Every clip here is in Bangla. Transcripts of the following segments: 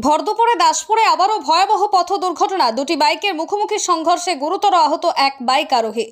ভরদুপুরে দাসপুরে আবারও ভয়াবহ পথ দুর্ঘটনা। দুটি বাইকের মুখোমুখি সংঘর্ষে গুরুতর আহত এক বাইক আরোহী।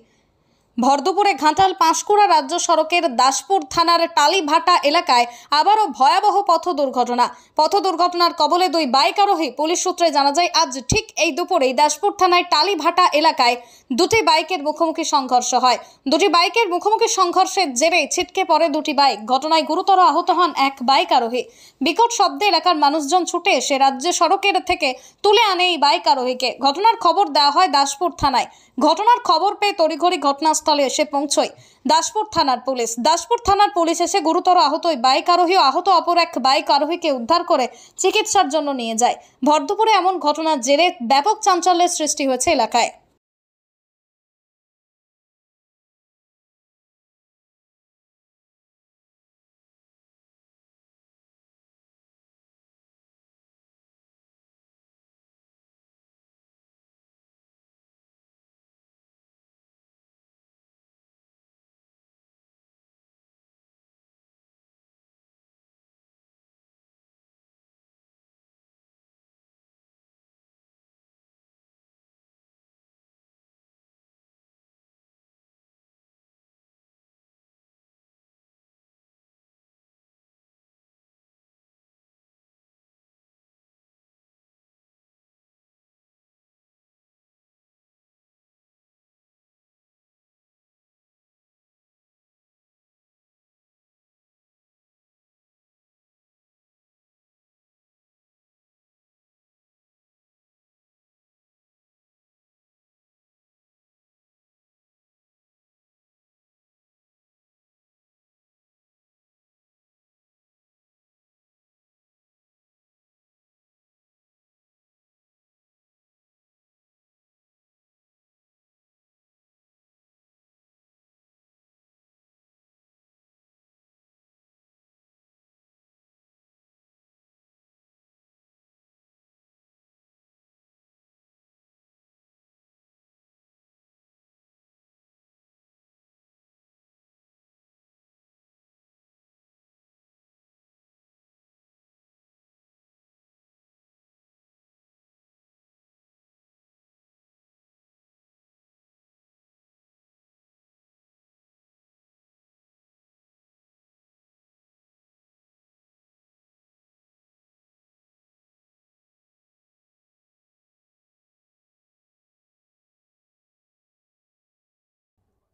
ভরদুপুরে ঘাটাল পাঁশকুড়া রাজ্য সড়কের দাসপুর থানার টালিভাটা এলাকায় আবারও ভয়াবহ পথ দুর্ঘটনা। পথ দুর্ঘটনার কবলে দুই বাইক আরোহী। পুলিশ সূত্রে জানা যায়, আজ ঠিক এই দুপুরেই দাসপুর থানায় টালিভাটা এলাকায় দুটি বাইকের মুখোমুখি সংঘর্ষ হয়। দুটি বাইকের মুখোমুখি সংঘর্ষের জেরে ছিটকে পড়ে দুটি বাইক। ঘটনায় গুরুতর আহত হন এক বাইক আরোহী। বিকট শব্দে এলাকার মানুষজন ছুটে এসে রাজ্য সড়কের থেকে তুলে আনে এই বাইক আরোহীকে। ঘটনার খবর দেওয়া হয় দাসপুর থানায়। ঘটনার খবর পেয়ে তড়িঘড়ি ঘটনাস্থলে এসে পৌঁছয় দাসপুর থানার পুলিশ। দাসপুর থানার পুলিশ এসে গুরুতর আহত ওই বাইক আরোহী ও আহত অপর এক বাইক আরোহীকে উদ্ধার করে চিকিৎসার জন্য নিয়ে যায়। ভরদুপুরে এমন ঘটনার জেরে ব্যাপক চাঞ্চল্যের সৃষ্টি হয়েছে এলাকায়।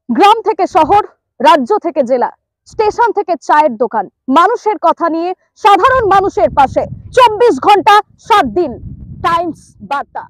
গ্রাম থেকে শহর, রাজ্য থেকে জেলা, স্টেশন থেকে চায়ের দোকান, মানুষের কথা নিয়ে সাধারণ মানুষের পাশে 24 ঘন্টা 7 দিন। টাইমস বার্তা।